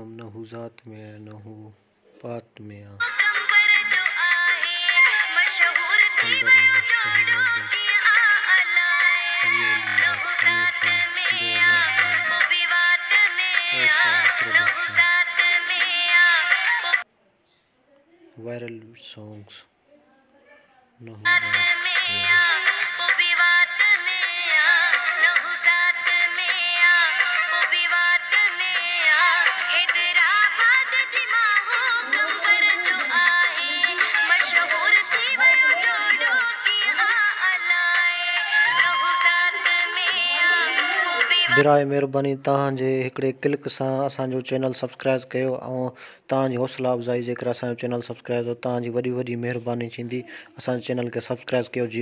कम न हू ज़ात में है न हू पात में आ। वायरल सॉन्ग्स न हू ज़ात में बिराए मेहरबानी तव्हांजे हिकिड़े क्लिक सां असांजो चैनल सब्सक्राइब कयो ऐं तव्हांजी हौसला अफ़ज़ाई जेकर असांजो चैनल सब्सक्राइब तव्हांजी वॾी वॾी महिरबानी थींदी। असांजे चैनल खे सब्सक्राइब कयो जी।